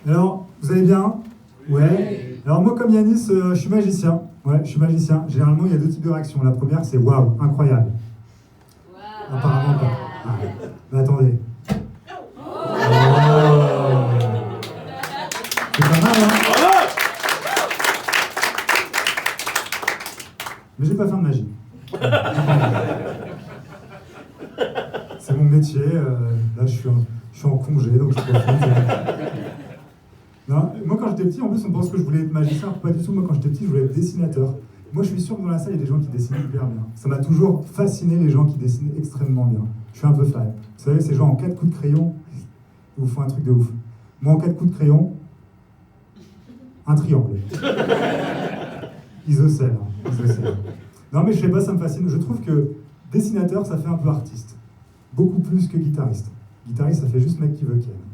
Alors, vous allez bien? Ouais. Alors moi, comme Yanis, je suis magicien. Ouais, je suis magicien. Généralement, il y a deux types de réactions. La première, c'est waouh, incroyable. Apparemment pas. Ah. Mais attendez. Oh. C'est pas mal, hein? Mais je vais pas faire de magie. C'est mon métier. Là, je suis en congé, donc je profite. Non, moi, quand j'étais petit, en plus, on pense que je voulais être magicien. Pas du tout. Moi, quand j'étais petit, je voulais être dessinateur. Moi, je suis sûr que dans la salle, il y a des gens qui dessinent hyper bien. Ça m'a toujours fasciné, les gens qui dessinent extrêmement bien. Je suis un peu fan. Vous savez, ces gens en 4 coups de crayon, ils vous font un truc de ouf. Moi, en 4 coups de crayon, un triangle. Isocèle. Non, mais je sais pas, ça me fascine. Je trouve que dessinateur, ça fait un peu artiste. Beaucoup plus que guitariste. Guitariste, ça fait juste mec qui veut qu'il aime.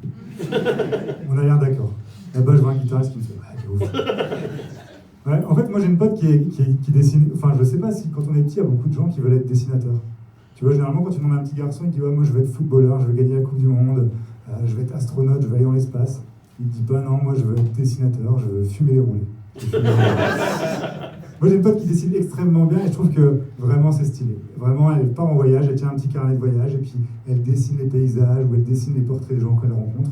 On a l'air d'accord. Là-bas, je vois un guitariste qui me fait « ouais, c'est ouf ». Ouais, en fait, moi j'ai une pote qui dessine. Enfin, je sais pas si quand on est petit, il y a beaucoup de gens qui veulent être dessinateurs. Tu vois, généralement, quand tu demandes à un petit garçon, il dit ouais, moi je veux être footballeur, je veux gagner la Coupe du Monde, je veux être astronaute, je veux aller dans l'espace. Il dit pas non, moi je veux être dessinateur, je veux fumer les roulés. Moi j'ai une pote qui dessine extrêmement bien et je trouve que vraiment c'est stylé. Vraiment, elle part en voyage, elle tient un petit carnet de voyage et puis elle dessine les paysages ou elle dessine les portraits des gens qu'elle rencontre.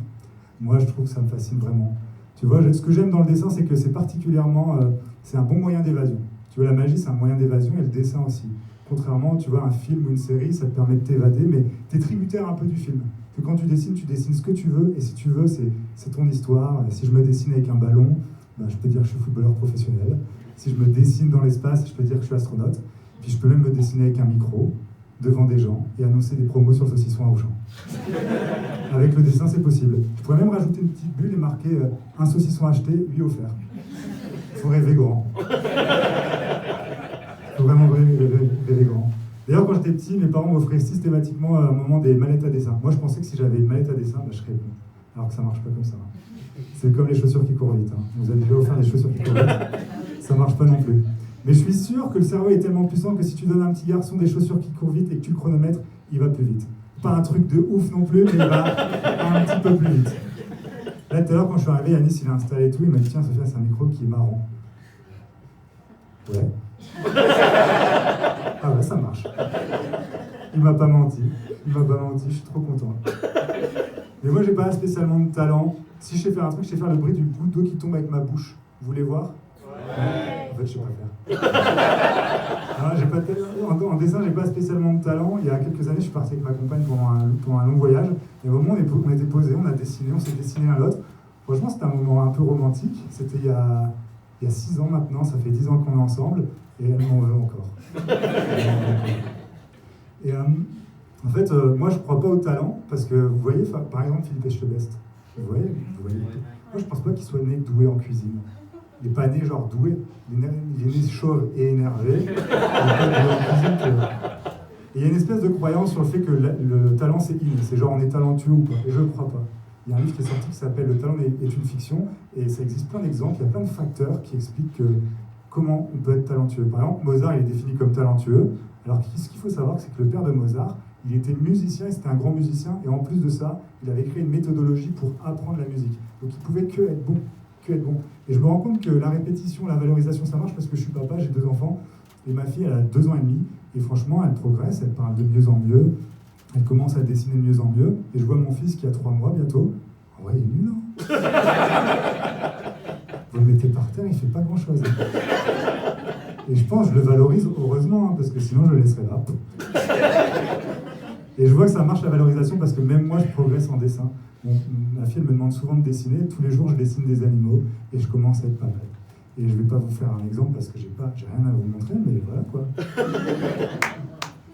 Moi je trouve que ça me fascine vraiment. Tu vois, ce que j'aime dans le dessin, c'est que c'est particulièrement, c'est un bon moyen d'évasion. Tu vois, la magie, c'est un moyen d'évasion et le dessin aussi. Contrairement, tu vois, un film ou une série, ça te permet de t'évader, mais t'es tributaire un peu du film. Que quand tu dessines ce que tu veux, et si tu veux, c'est ton histoire. Et si je me dessine avec un ballon, ben, je peux dire que je suis footballeur professionnel. Si je me dessine dans l'espace, je peux dire que je suis astronaute. Puis je peux même me dessiner avec un micro, devant des gens, et annoncer des promos sur le saucisson à Auchan. Avec le dessin, c'est possible. Je pourrais même rajouter une petite bulle et marquer un saucisson acheté, 8 offert. Il faut rêver grand. Il faut vraiment rêver grand. D'ailleurs, quand j'étais petit, mes parents m'offraient systématiquement à un moment des mallettes à dessin. Moi, je pensais que si j'avais une mallette à dessin, je serais bon. Alors que ça marche pas comme ça. C'est comme les chaussures qui courent vite. Vous avez déjà offert des chaussures qui courent vite. Ça marche pas non plus. Mais je suis sûr que le cerveau est tellement puissant que si tu donnes à un petit garçon des chaussures qui courent vite et que tu le chronomètres, il va plus vite. Pas un truc de ouf non plus, mais il va un petit peu plus vite. Là, tout à l'heure, quand je suis arrivé, Yanis, il a installé tout, il m'a dit tiens, Sophia, c'est un micro qui est marrant. Ouais. Ah ouais, ça marche. Il m'a pas menti, je suis trop content. Mais moi, j'ai pas spécialement de talent. Si je sais faire un truc, je sais faire le bruit du bout d'eau qui tombe avec ma bouche. Vous voulez voir? Ouais. En fait, je sais pas faire. En dessin, j'ai pas spécialement de talent. Il y a quelques années, je suis parti avec ma compagne pendant un long voyage. Et au moment où on était posés, on s'est dessiné l'un l'autre. Franchement, c'était un moment un peu romantique. C'était il y a 6 ans maintenant, ça fait 10 ans qu'on est ensemble. Et elle m'en veut encore. Et en fait, moi, je crois pas au talent. Parce que vous voyez, par exemple, Philippe Etchebest. Vous voyez. Moi, je pense pas qu'il soit né doué en cuisine. Il n'est pas né genre doué, il est né chauve et énervé. Il n'est pas doué en cuisine. Et il y a une espèce de croyance sur le fait que le talent c'est inné, c'est genre on est talentueux ou pas, et je ne crois pas. Il y a un livre qui est sorti qui s'appelle Le talent est une fiction, et ça existe plein d'exemples, il y a plein de facteurs qui expliquent comment on peut être talentueux. Par exemple, Mozart il est défini comme talentueux, alors ce qu'il faut savoir c'est que le père de Mozart, il était musicien, et c'était un grand musicien, et en plus de ça, il avait créé une méthodologie pour apprendre la musique. Donc il pouvait que être bon. Et je me rends compte que la répétition, la valorisation, ça marche parce que je suis papa, j'ai 2 enfants, et ma fille, elle a 2 ans et demi, et franchement, elle progresse, elle parle de mieux en mieux, elle commence à dessiner de mieux en mieux, et je vois mon fils qui a 3 mois bientôt, oh ouais, il est nul, hein. Vous le mettez par terre, il fait pas grand-chose. Et je pense, je le valorise heureusement, hein, parce que sinon je le laisserais là. Et je vois que ça marche la valorisation parce que même moi, je progresse en dessin. Ma fille, elle me demande souvent de dessiner. Tous les jours, je dessine des animaux et je commence à être pas mal. Et je vais pas vous faire un exemple parce que j'ai rien à vous montrer, mais voilà quoi.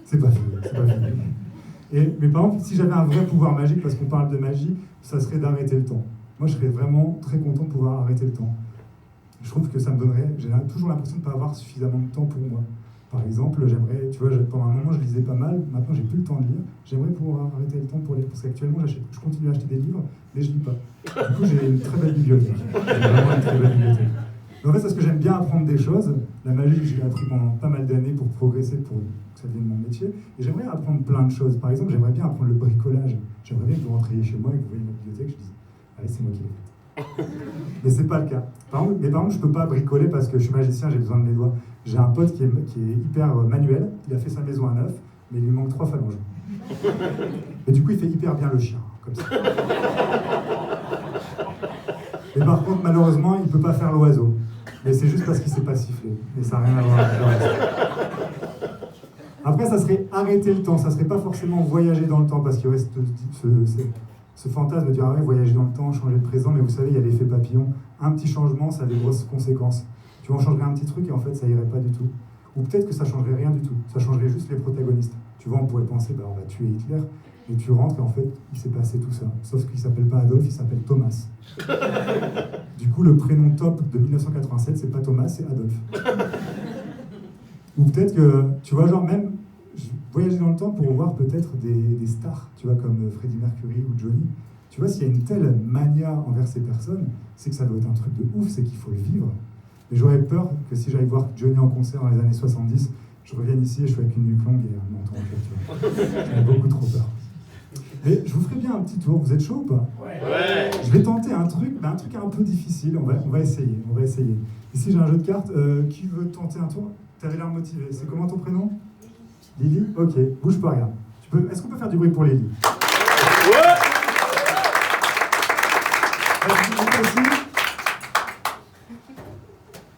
C'est pas fini. Mais par exemple, si j'avais un vrai pouvoir magique, parce qu'on parle de magie, ça serait d'arrêter le temps. Moi, je serais vraiment très content de pouvoir arrêter le temps. Je trouve que ça me donnerait, j'ai toujours l'impression de ne pas avoir suffisamment de temps pour moi. Par exemple, j'aimerais, tu vois, pendant un moment je lisais pas mal, maintenant j'ai plus le temps de lire, j'aimerais pouvoir arrêter le temps pour lire, parce qu'actuellement je continue à acheter des livres, mais je lis pas. Du coup j'ai une très belle bibliothèque, vraiment une très belle bibliothèque. Mais en fait, c'est parce que j'aime bien apprendre des choses, la magie j'ai appris pendant pas mal d'années pour progresser, pour que ça devienne mon métier, et j'aimerais apprendre plein de choses. Par exemple, j'aimerais bien apprendre le bricolage, j'aimerais bien que vous rentriez chez moi et que vous voyez ma bibliothèque, je dis, allez c'est moi qui l'ai faite. Mais c'est pas le cas. Par contre, je peux pas bricoler parce que je suis magicien, j'ai besoin de mes doigts. J'ai un pote qui est hyper manuel, il a fait sa maison à neuf, mais il lui manque 3 phalanges. Et du coup, il fait hyper bien le chien, comme ça. Et par contre, malheureusement, il peut pas faire l'oiseau. Mais c'est juste parce qu'il s'est pas sifflé. Et ça n'a rien à voir avec le reste. Après, ça serait arrêter le temps, ça serait pas forcément voyager dans le temps, parce qu'il y aurait ce fantasme de dire, ah ouais, voyager dans le temps, changer le présent, mais vous savez, il y a l'effet papillon. Un petit changement, ça a des grosses conséquences. Tu vois, on changerait un petit truc et en fait, ça irait pas du tout. Ou peut-être que ça changerait rien du tout, ça changerait juste les protagonistes. Tu vois, on pourrait penser, bah, on va tuer Hitler, et tu rentres et en fait, il s'est passé tout ça. Sauf qu'il s'appelle pas Adolphe, il s'appelle Thomas. Du coup, le prénom top de 1987, c'est pas Thomas, c'est Adolphe. Ou peut-être que, tu vois, genre même voyager dans le temps pour voir peut-être des stars, tu vois, comme Freddie Mercury ou Johnny. Tu vois, s'il y a une telle mania envers ces personnes, c'est que ça doit être un truc de ouf, c'est qu'il faut le vivre. Et j'aurais peur que si j'aille voir Johnny en concert dans les années 70, je revienne ici et je suis avec une nuque longue et un menton en fait, tu vois. J'ai beaucoup trop peur. Et je vous ferai bien un petit tour, vous êtes chaud ou pas? Ouais. Je vais tenter un truc, mais un truc un peu difficile, on va essayer. Ici j'ai un jeu de cartes, qui veut tenter un tour? T'avais l'air motivé, c'est comment ton prénom? Lily? Ok, bouge pas, regarde. Est-ce qu'on peut faire du bruit pour Lily? Ouais.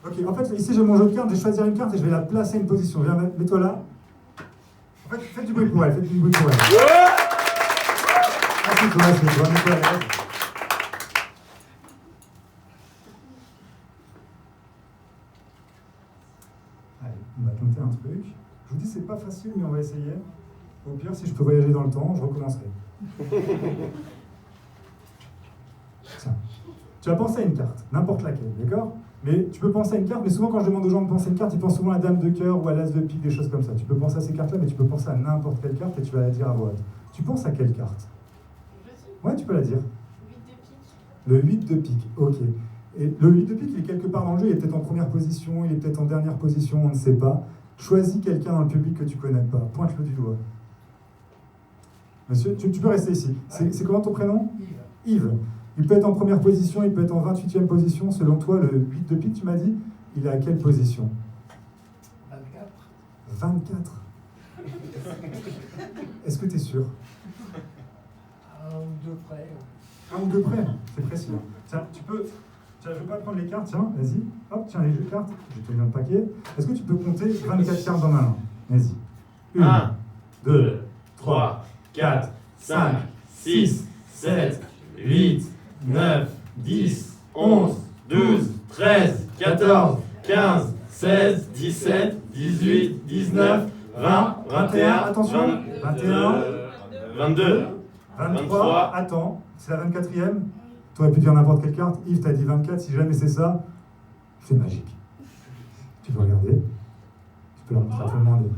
Ok, en fait, ici j'ai mon jeu de cartes, je vais choisir une carte et je vais la placer à une position. Viens, mets-toi là. En fait, faites du bruit pour elle, Assieds-toi, mets-toi à l'aise. Allez, on va tenter un truc. Je vous dis, c'est pas facile, mais on va essayer. Au pire, si je peux voyager dans le temps, je recommencerai. Tiens. Tu vas penser à une carte, n'importe laquelle, d'accord? Mais tu peux penser à une carte, mais souvent quand je demande aux gens de penser à une carte, ils pensent souvent à la dame de cœur ou à l'as de pique, des choses comme ça. Tu peux penser à ces cartes-là, mais tu peux penser à n'importe quelle carte et tu vas la dire à voix haute. Tu penses à quelle carte? Ouais, tu peux la dire. 8 de pique. Le 8 de pique, ok. Et le 8 de pique, il est quelque part dans le jeu, il est peut-être en première position, il est peut-être en dernière position, on ne sait pas. Choisis quelqu'un dans le public que tu connais pas, pointe-le du doigt. Monsieur, tu peux rester ici. C'est comment ton prénom? Yves. Il peut être en première position, il peut être en 28e position. Selon toi, le 8 de pique, tu m'as dit, il est à quelle position? 24. Est-ce que tu es sûr? Un ou deux près. Un ou deux près, c'est précis. Tiens, je vais pas prendre les cartes, tiens, vas-y. Hop, tiens, les jeux de cartes, je te donne le paquet. Est-ce que tu peux compter 24 cartes dans ma main? Vas-y. 1, 2, 3, 4, 5, 6, 7, 8, 9, 10, 11, 12, 13, 14, 15, 16, 17, 18, 19, 20, 21, attention, 21, 22, 23, attends, c'est la 24e. Tu aurais pu dire n'importe quelle carte. Yves, t'as dit 24, si jamais c'est ça, c'est magique. Tu peux regarder. Tu peux leur montrer à tout le monde.